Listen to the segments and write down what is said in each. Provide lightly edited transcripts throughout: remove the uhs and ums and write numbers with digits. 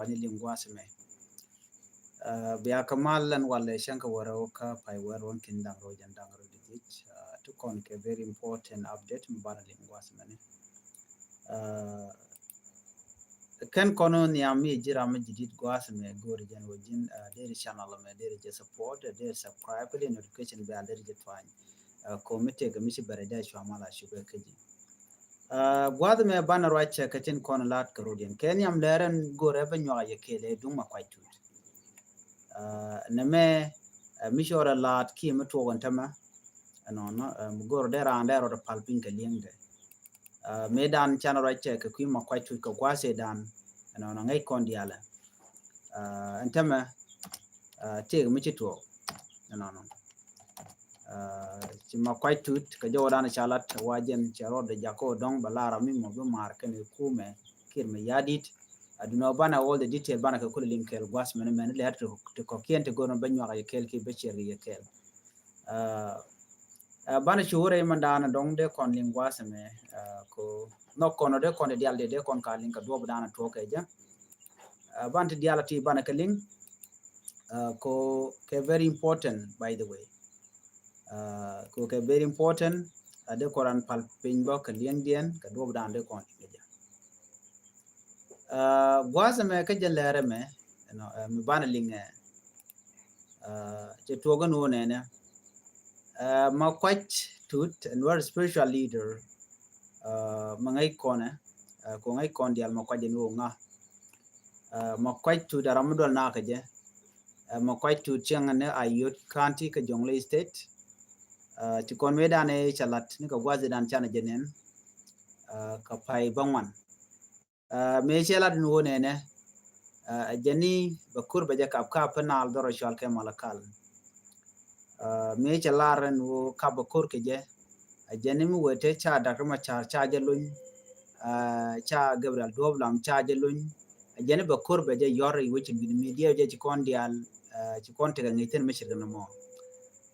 pani linguasme biya kamalan wala shanka waroka pai waron kindang rojan dang rodich to kon ke very important update mbana linguasme ne kan kono ni ami jira ma jidit guasme gorjan wajin deri channel me deri je support deri subscribe the notification bell deri je twany committee ga mishi barada shwamala shuga kaji gwad me bana racha katin kon lat karodian kenyam leren gore banyo ya kele duma kwaitu neme mishora lat ki meto wantama no gor dera andero de palpin ka liengde medan channel racha ka kuma kwaitu ka kwase dan no ngai kon diala antama te michi to no cima kwaitu ka jodan chalat wajen charo de jako dong balara mi mo be mar kan kume kirme yadit aduna bana all the detail bana ka kul linkel gwas men le to ko kente gono banyo ga kel ki be cheri kel bana chure mandana dong de kon lingwas me ko no kono de kon de dialde de kon ka linka do bana to ke ja banta dialati bana ka ling ko ke very important by the way ko ke very important ade koran pal pinbo ka liendien ka do bdan de kon ja gwaza me ka jalere me no mi bana linge je toga no ne ma kwach tut and were spiritual leader mangai kona ko ngai kon dial ma kwaje no nga ma kwach tu da ramadol na ka je ma kwach tu changane ayot county ka jonglei state ti kon medane chalat ni ka gwaze dan chana jenen ka pai bangwan me chelat no ne jeni bakur baje ka panal doro shal ke malakal me chalar no ka bakur ke je jeni mu wete cha dakma cha jelun cha gabriel doblam cha jelun jeni bakur baje yor which media je kon dial ci kon te ngiten me shirga no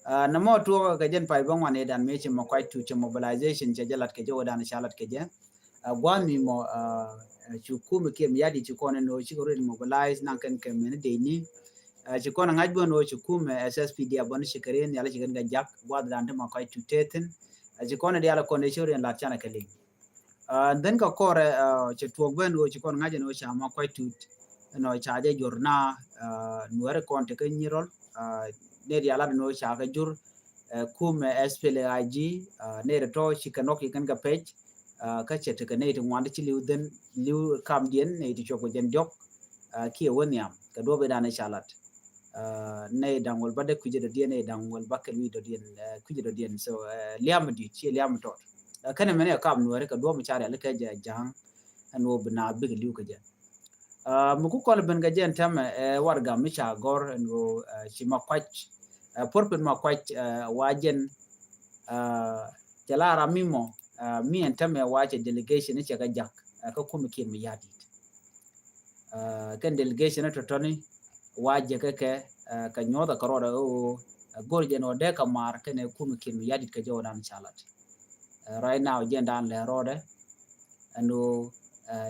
namo to ga jen pai bangwan edan mechi mo quite to mobilization je jalat ke jodan shalat ke je gwami mo chukume ke miadi chukone no chigore mobilize nanken ke men de ni chukona ngajbo no chukume SSPD abon shikaren yala chigan ga jak gwad dan mo quite to teten chukona de yala condition la chana ke ling then ka kore chutogben no chukona ngaje no chama quite to no chaje jorna nuare konte ke nyirol ne yala no chaka jur kume SPLIG ne to chikanok ikan ga page ka chete ka ne to wanda chi liuden liu kam dien ne to choko jen jok ki woniam ka do be dana chalat ne dangol bade kuje do dien ne dangol bakel wi do dien kuje do dien so liam di chi liam to kana mene kam no re ka do mu chare le ka jang no bna big liu ka je mu ku kol ben ga jen tam warga mi cha gor no chima kwach porpen ma kwach wajen jalara mimo mi entame wache delegation che ga jak ka kuma ke mi yadi kan delegation to toni waje ka nyoda karoda o gorje no de ka mar kene kuma ke mi yadi ka jodan chalat right now jendan le rode ando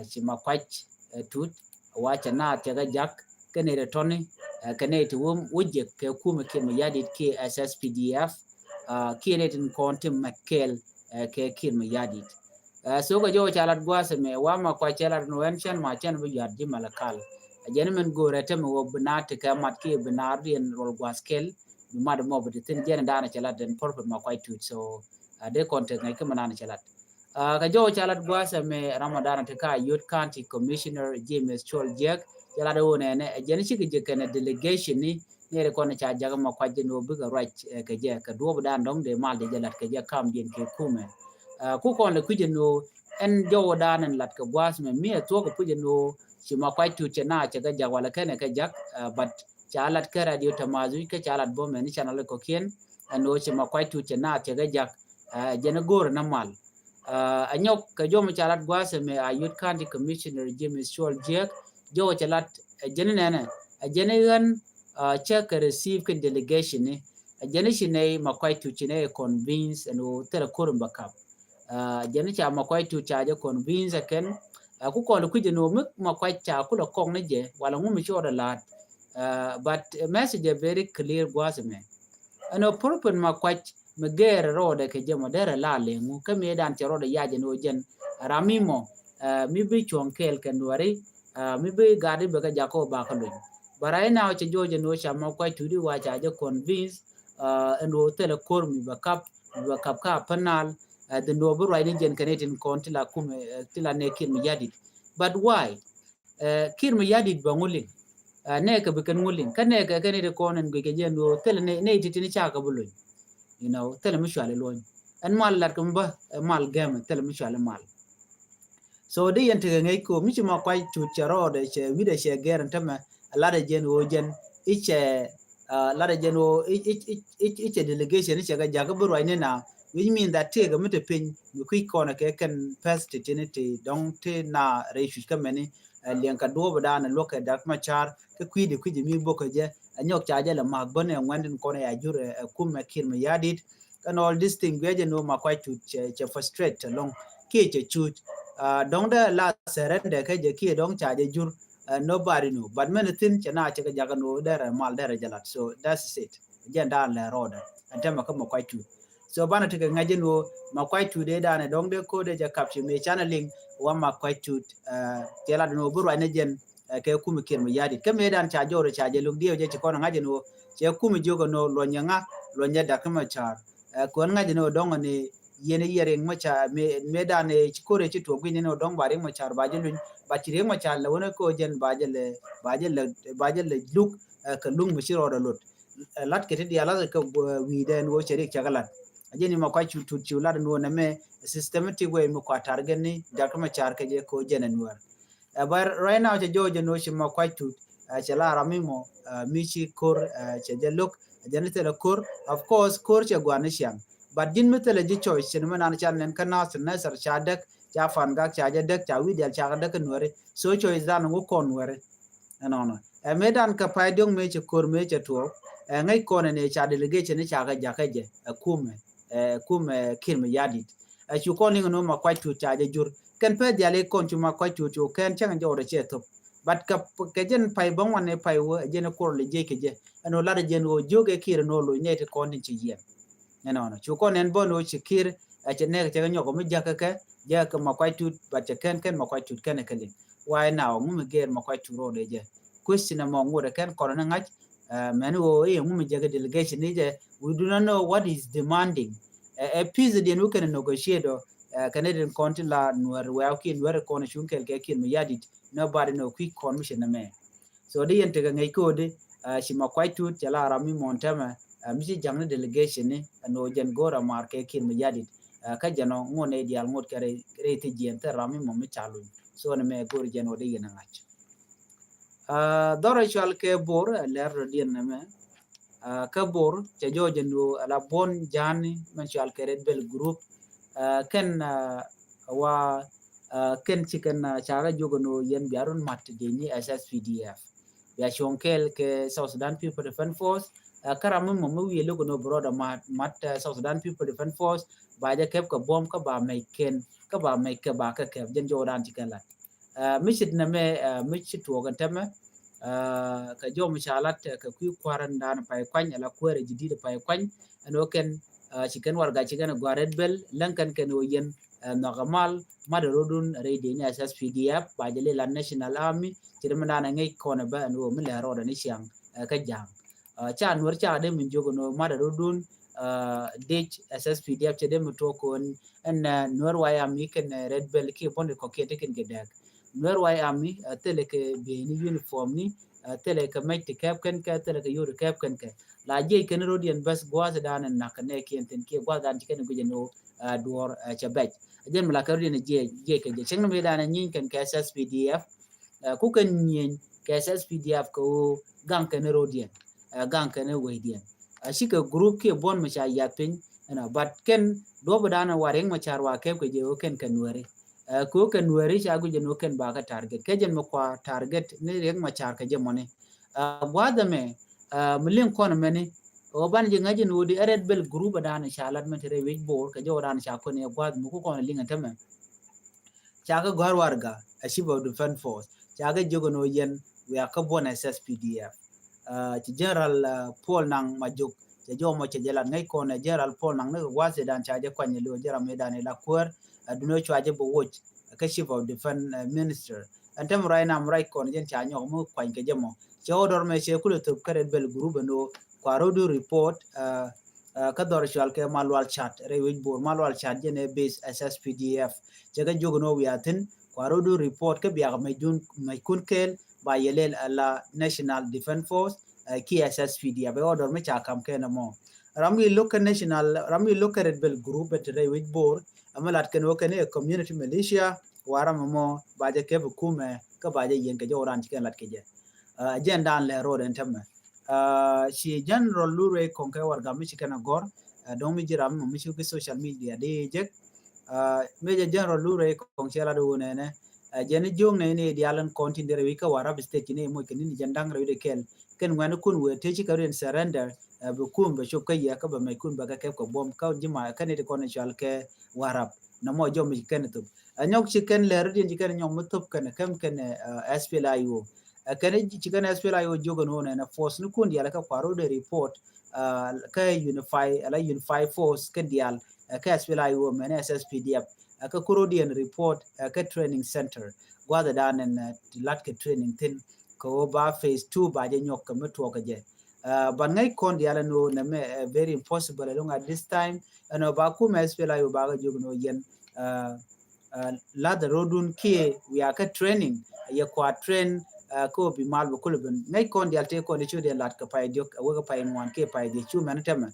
chima kwach tut wache na che ga jak kene de toni kene to wuje ke kuma ke mi yadi ke SSPDF kinetin kontim makel ke kin mi yadi so ga jo chalat gwase me wa ma kwa chalat no enchen ma chen bu yad di malakal jenmen go rete me wo binat ka mat ke binardien rol gwaskel mi mad mo be tin jen dana chalat den porpet ma kwa tut so de konte ngai ke manana chalat ga jo chalat gwase me ramadan te ka youth county commissioner James Chol Jek chalat one ne jen chi ke ken delegation ni ne ko na cha jaga ma kwa jeno bu ga right ke je ka do dan dong de mal de jalat ke je kam din ke kume ku kon le kujeno en jo danen lat ka gwas me mi to ko kujeno si ma kwai tu chena che ga jawala kene ka jak but chalat ka radio tamazu ka chalat bo me ni channel ko kien no si ma kwai tu chena che ga jak jena gor na mal anyok ka jo ma chalat gwas me youth county commissioner James Chol Jek jo chalat jenene jenegan check receive kan delegation ni jeni shine ma kwai tu chine convince no tele korum bakap jeni cha ma kwai tu cha je convince ken ku ko lu ku je no muk ma kwa cha ku lo kong ne je wala ngu mi cho da lat but message very clear was me ano purpose ma kwa me ger ro de ke je mo dere la le ngu ke me dan che ro de ya je no jen ramimo mi bi chon kel ken wari mi bi gadi be ka jako ba ka lu barai now che joje no cha ma kwa tu di wa cha je convince endo tele kor mi ba kap ka panal the no bu right in Canadian county la kum tila ne kir mi yadit but why kir mi yadit ba ngulin ne ka be kan ngulin kan ne ka ne de konen ge je no tele ne titini cha ka bulu you know tele mi shale loñ an mal lat kum ba mal gam tele mi shale mal so de yente ngai ko mi ma kwai tu charo de che wi de che geran tama la de jen o jen iche la de jen o iche delegation iche ga jaga buru ne na which mean that take a mete pin you quick corner ke kan past tenity don te na reishu ka meni lian ka do bada na loka dak ma char ke kwidi mi boko je anyok cha je la mag bone ngwandin kone ya jure kum kir me yadit and all this thing we no ma quite to che frustrate long ke che chu don da la serende ke je ki don cha je jur nobody know but men tin chana che ga jaga no der mal der jalat so that's it agenda la roda antama ka ma quite to so bana tika ngajen wo ma quite to de dane don de ko de ja capture me channeling wa ma quite to tela no buru ane jen ke kum kir me yadit ke me dan cha jore cha je lug dio je ko ngajen wo che kum jogo no lo nyanga lo nya da kama char ko ngajen no don ne yene yere macha me dane chikore chito gwini no dong bare macha bajelu bachire macha la wona ko jen bajel look ka lung mishiro da lot lat kete dia la ka wi den wo chere chagalat ajeni ma kwa chu la no na me systematic way mo kwa target ni da ka macha ka je ko jen anwar but right now je jojo no shi ma kwa chu chala ramimo michi kor che je look jenite la kor of course kor che gwana sham but din metele ji choice chen manan chan nen kana sna sar chadak cha fan gak cha dak cha wi del cha dak nuore so choice dan ngo kon nuore no medan ka paidong me che kor me che to ngai kon ne cha delegation ne cha ga ja ka je kume kir me yadit chu kon ni no ma kwai tu cha je jur kan pe dia le kon chu ma kwai tu ken chang jo de che to but ka ke jen pai bong wan ne pai wo je ne kor le je ke je no la de jen wo joge kir no lo ne te kon ni chi ye no chu kon en bono chikir che ne che nyoko mi jaka ka ja ka ma kwai tut ba che ken ma kwai tut ken kele why now mu ger ma kwai turo de je question mo ngore ken korona ngach menu mu jaga delegation ni je we do not know what is demanding a peace de no can negotiate Canadian country la nuer wa ki nuer ko na shunkel ke kin mi yadit nobody no quick commission na me so de yente ga ngai ko de shi ma kwai tut jala rami montama misi jangna delegation ni no jen gora marke kin mi yadit ka jano ngone dial ngot kare rete jente rami mo mi chalu so na me gor jeno de yena ngach dora chal ke bor ler dien na me ka bor che jo jendo la bon jani man chal ke red bell group ken wa ken chicken chara jogo no yen biaron mat de ni SSPDF ya shonkel ke South Sudan People Defense Force karam mo wi logo no broda mat South Sudan People Defense Force ba ja kep ka bom ka ba mai ken ka ba mai ka ba ka kep jen jodan tikala misit na me misit to gan tama ka jo mishalat ka ku kwaran dan pai kwany ala kwere jidide pai kwany no ken chicken warga chicken gwared bel lankan ken o yen nagamal madarodun rede ni SSPDF ba jale la National Army tirmana na ngai kona ba no mi la roda ni siang ka jang cha nur cha de min jogo no madarodun dej SSPDF che de to kon en nur waya mi ken red bell ki bonde ko kete ken gedak nur waya mi tele ke be ni uniform ni tele ke mai te cap ken ka tele ke yoru cap ken ka la je ken rodian bas gwaza dan na ken ke enten ke gwaza dan ken guje no duor chabaj jen mala ka rodian je ke je cheng me dan nyin ken ke SSPDF ku ken nyin ke SSPDF ko gang ken rodian gang ken weidian shika group ke bon ma cha yapin na but ken do badana wareng ma charwa ke je ken nuare ko ken nuare cha guje no ken ba ka target ke jen ma kwa target ne reng ma char ka je mone wada me milin kon meni o ban je ngaje no di red bell group badana cha lat ma tere we bor ka je wadana cha ko ne gwad mu ko linga tama chaga gwar warga a civil defense force chaga jogono yen we akabon SSPDF ci general Paul nang majuk je jomo che jalan ngai ko na general Paul nang ne wase dan chaje kwanye lo jara medan la kwar duno chaje bo watch ka civil defense minister antem rai nam rai kon jen cha nyo mu kwany ke jemo che odor me che kulu to kare bel group no kwaro du report ka dor chal ke malwal chat rewij bor malwal chat jene base SSPDF che ga jogono wiatin kwaro du report ke biya mai kun kel ba yelel la National Defense Force ki SSPDF be order me cha kam ke na mo ramwi local national ramwi local red bell group at rewij bor amalat ken okene community militia waram mo baje ke bukume ka baje yen ke joran ci ken lat ke je agenda le road entame si general lure konke warga mi cikana gor don mi jiram mi ci social media de je meje general lure konke la do ne jeni jong ne dialan continue wi ka wara state ne mo ken ni jandang rewe kel ken ngwan kun we te ci ka ren surrender bu kum be chop kay ka ba mai kun ba ka ke ko bom ka jima kan de connection ke warab na mo jom mi ken tu anyok ci ken le redin ci ken nyom mutup ken kam ken SPLIO ken ci ken SPLIO jogo no na force nu kun dial ka kwaro de report ka unify force ken dial ka SPLIO men SSPDF ka Kurodian report ka training center gwada danen lat ka training tin ko ba phase 2 ba je nyok ka metwo ka je ban ngai kon diala no na me very impossible along at this time no ba ku mes pela yo ba ga jogno yen la the rodun ki we are ka training ya kwa train ko bi mal bu kulben ngai kon dial te ko ni chude lat ka pay jok wa ka pay ngwan ke pay de chu man tema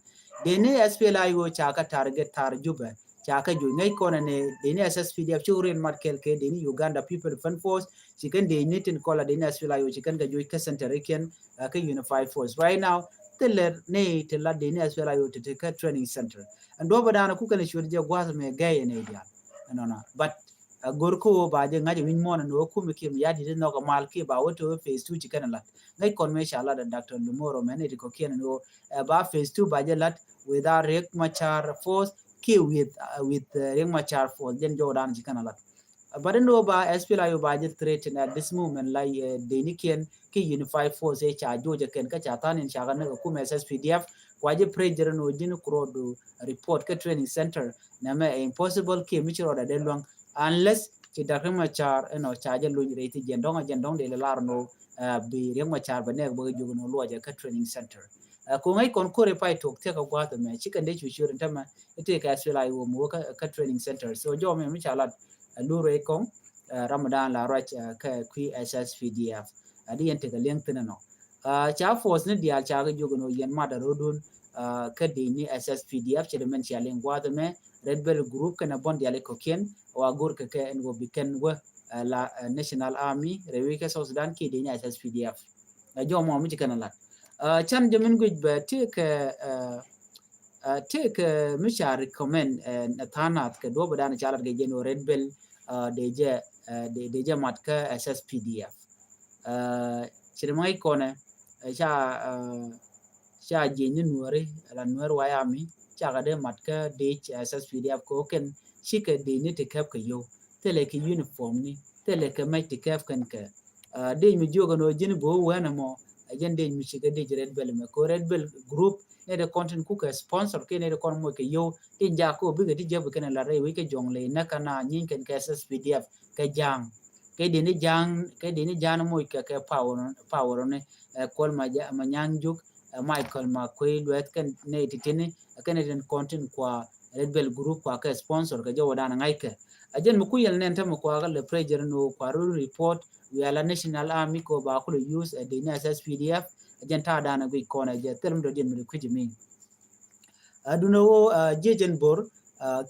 de ne SPLA yo cha ka target tarjube chaka jo ngai kona ne deni SSPDF churin markel ke deni Uganda People Defense Force chicken de nitin kola deni SPLA yo chicken ga jo ka center ken ka unified force right now teller ne tella deni SPLA yo te ka training center and do badana ku kana shurje gwas me gay ne dia no but gorko ba je ngaje win mon no ku me kim yadi no ga mal ke ba woto phase 2 chicken lat ngai kon me sha Allah da Dr. Lumoro mane ko ken no ba phase 2 ba je lat without Riek Machar force ki with Riek Machar force den Jordan jikana lat but no ba SPLA yo ba je threat at this moment like deniken ki unified force e cha joje ken ka cha tanin cha ga ku me SSPDF waje pressure no jin krodo report ka training center na me impossible ki mi chiro da delwang unless ki Riek Machar no cha je lu reti jendong de lar no bi Riek Machar ba ne ba jogo no lo je ka training center ko ngai kon kore pai tok te ka gwata me chicken de chuchur ntama ite ka SPLA yo mo ka training center so jo me mi cha lat lure kong Ramadan la rach ka qui SSPDF adi ente ka leng tinano cha force ne dia cha ga jogo no yen ma da rodun ka de ni SSPDF che men cha leng gwata me red bell group kana bon dia le koken wa gor ka en go biken wa la national army rewe ka South Sudan ki de ni SSPDF jo mo mi kana lat chan jamin guj ba take misha recommend na thanat ka do badana chalat ga jeno red bell deje matka SSPDF chirmai kone cha jeni nuore la nuor wayami cha ga de matka de SSPDF ko ken chike de ni te kap ka yo tele ki uniform ni tele ka mai te kap kan ka de mi jogo no jeni bo wana mo agende mi chike de red bell me ko red bell group ne de content ku ka sponsor ke ne de kon mo ke yo tin ja ko bi ga di jabu kana la re wi ke jongle na kana nyin ken ka SSPDF ka jang ke de ni jang mo ka power ne kol ma nyang juk Michael Makwe duet kan ne titini kan den content kwa red bell group kwa ka sponsor ka jo wadana ngai ka ajen mu ku yel ne tam kwa ga le pressure no kwa report we ala national army ko ba ku use de ni SSPDF jenta dana go kona je term do den mi kujimi aduna wo jejen bor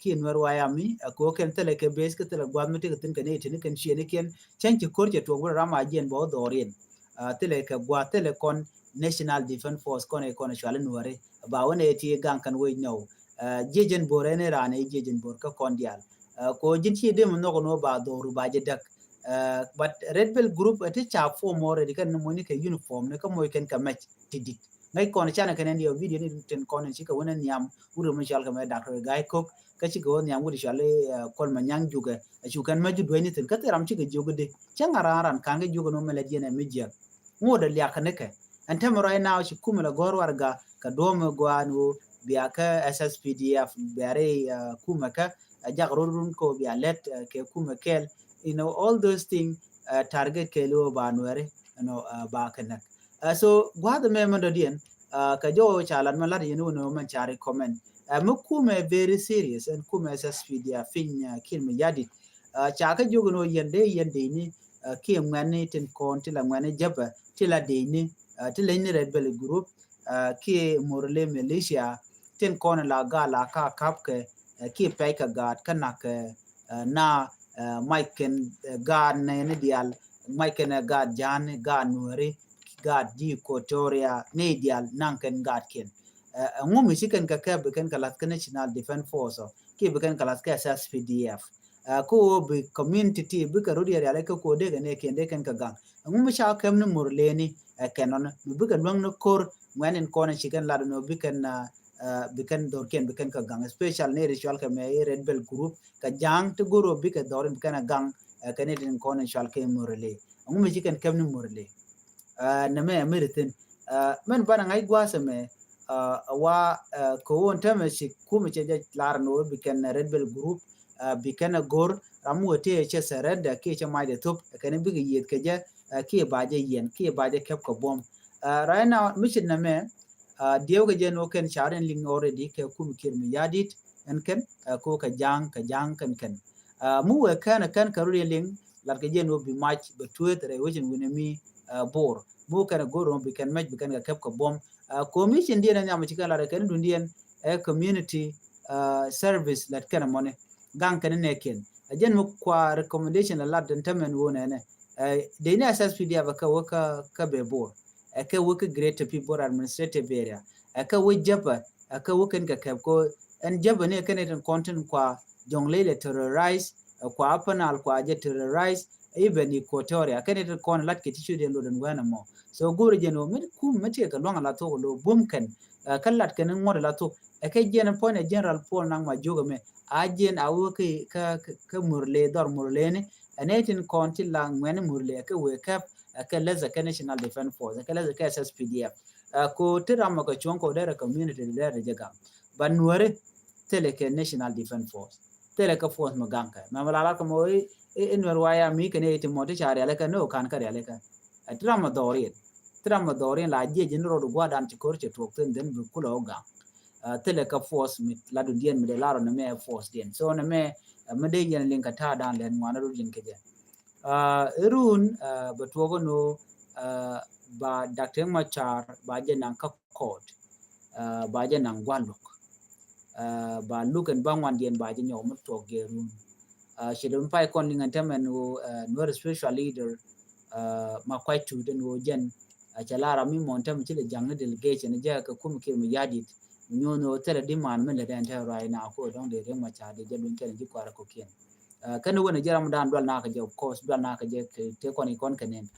ki nwer wayami ko ken tele ke base ke tele gwam te tin ken tin ken chiene ken chanchi korje to go rama jen bo dorin tele ke gwa tele kon National Defense Force kon e kon chwale nware ba wona ti gan kan we no jejen bor ene rane jejen bor ka kon dial ko jinchi de mo no ba doru ba je dak but red bell group ati cha for more de kan mo ni ke uniform ne ka mo ken ka match tidit ngai kon chana kenen dio video ni ten kon chi ka wona nyam uru ma shal ka ma doctor gai kok ka chi go nyam uru shale kol ma nyang juga chu kan ma ju dweni ten ka teram chi ga jogo de changa ran kan ga jogo no mele jene media ngoda liya kaneke antem right now chi kumela gor warga ka dome gwanu biya ka SSPDF bare kumaka jagrurun ko biya let ke kumakel all those things target kelo banware ba kanak so gwada me mandodian ka jo chalan malad no man chari comment mukume very serious and kuma SSPDF finya kilme yadi chaka jogo no yende ni ki ngani ten kon tila ngani jaba tila deini tila ni red bell group ki morle malaysia ten kon la ga la ka kapke ki peka gad kanak na maiken gad ne dial maiken gad jan gad nuari gad di kotoria ne dial nanken gad ken ngumi siken ka ka beken kalat national defense force ki beken kalat ka SSPDF ko bi community bi ka rodi ya ka ko de ne kende kan ka gang ngum sha kam no murleni kenon bi ka nwang no kor ngwen ko na chicken lad no bi kan dor ken bi kan ka gang special ne ritual ka me red bell group ka jang to goro bi ka dor bi kan gang ka ne den ko na shal ke murle ngum chicken kam no murle na me meritin men bana ngai gwasa me wa ko won tame shi kuma ce lar no bi kan red bell group bikana gor ramu te che serenda ke che mai de top kan bi yet ke je ke baje yen ke baje kep ko bom right now mission na me dio ke je no ken charen ling already ke kum kir mi yadit en ken ko ka jang kan mu we kan karuri ling lar ke je no bi match be tuet re wajin wini mi bor mu kan gor no bi kan match bi kan kep ko bom ko mission dia na nyama chikala lar kan dundien community service lat kan money gang kan ne ken ajen mu kwa recommendation la den tamen wona ne de ne SSPDF ka be bor ka work great people administrative area ka wajaba ka work ka ko en jaba ne kan den content kwa jonglele terrorize kwa panal kwa je terrorize even equatoria kan den kon lat ke tishu de loden wana mo so goro jeno mit ku mate ka longa la to lo bum kan kallat kan ngor la to ka jena point general Paul nang ma jogo me ajen awuke ka murle dor murle ne anetin konti la ngwen murle ka wake up ka leza ka national defense force ka leza ka SSPDF ko tirama ko chonko dere community dere jaga banware tele ka national defense force tele ka force maganka mamala ko mo enwer waya mi kene iti moti chari ale ka no kan kare ale ka tirama dorin la je jenro do gwadan ti korche tokten den bu kulo ga tele ka force mit la du dien mi de laro na me force dien so na me de yen lin ka ta dan len wana ru lin ke je run but wogo no ba Dr. Machar ba je nan ka court ba je nan gwaluk ba luken ba wan dien ba je nyom to gerun shedum pai kon lingan tamen no spiritual leader ma kwai tu den wo jen chalara mi montam chile jang delegation je ka kum kir mi yadit no tele di man men le den ta right now ko don de ma cha de jabin ken ji kwara ko kien kan wona jaram dan dol na ka je of course dol na ka je te koni kon kenen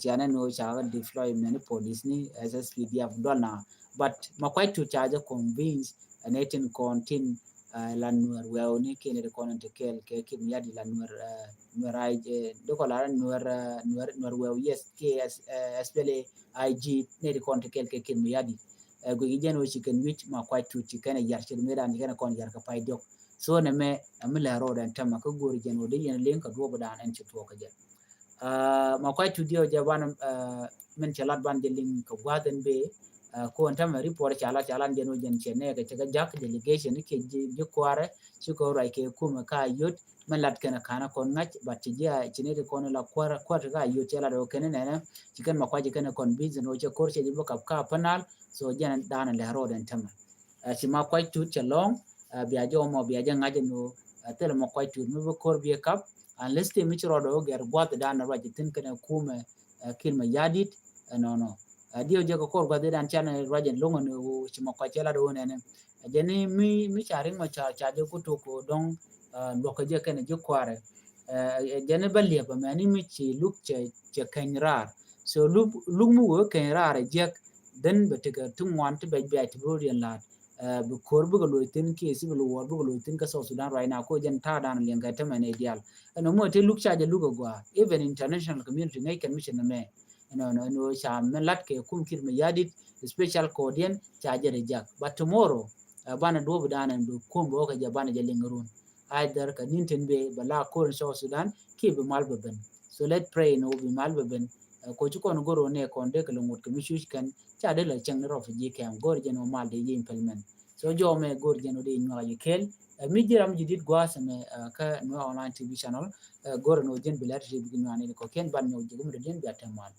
chana no cha deploy many police ni SSPDF dol na but ma quite to charge convince anetin contin lanwar wewni kene de konon te kel ke kim yadi lanwar nurai do ko la nuar wew yes ke SPLA IG ne de kon te kel ke kim yadi go gijen wo chicken which ma quite to chicken yar chir medan ni kana kon yar ka pai dok so ne me amila ro dan tamma ko gori jen wo de yen len ka do bodan en chito ka je ma quite to dio jaban men chalat ban de ling ko gwaden be ko antama report chala den wo jen chene ga jak delegation ke je kware chiko rai ke kuma ka yot man lat kana kon ngach batija chine de kon la kwara ga yot chala do kene ne chicken ma kwaje kana kon business wo che korche de ka panal so jen dana le ro den tamma si ma kwai tu chalong biajo mo biaja ngaje no tele mo kwai tu no kor bi kap unless te mi chro do ger gwat dana ra jitin kana kuma kilma yadit no dio je ko kor gwat dan chana rajen longo no si ma kwai chala do ne jeni mi charing ma cha je ko to ko don loko je kana je kware jeni balle ba mani mi chi luk che kanrar so luk mu wo kanrar je den betega tungwan te be te bodian lat bu kor bu loitin ke si bu wor bu loitin ka South Sudan right now ko jen ta dan lien ga temane ideal no mo te luk cha je lugo gwa even international community ngai kan mission me no cha men lat ke kum kir me yadit special codian cha je rejak but tomorrow bana do bu danan bu kum bo ka je bana je lingarun either ka ninten be bala ko South Sudan ke be mal ben so let's pray no be mal ben ko ci ko no goro ne kon de kala ngot kami shush kan cha de la chang ro fi kam gor je no mal de implement so jo me gor je no de nwa yikel mi jiram jidit gwa same ka no online tv channel gor no jen bilat je bi nwa ne ko ken ban no je gum de den bi atamal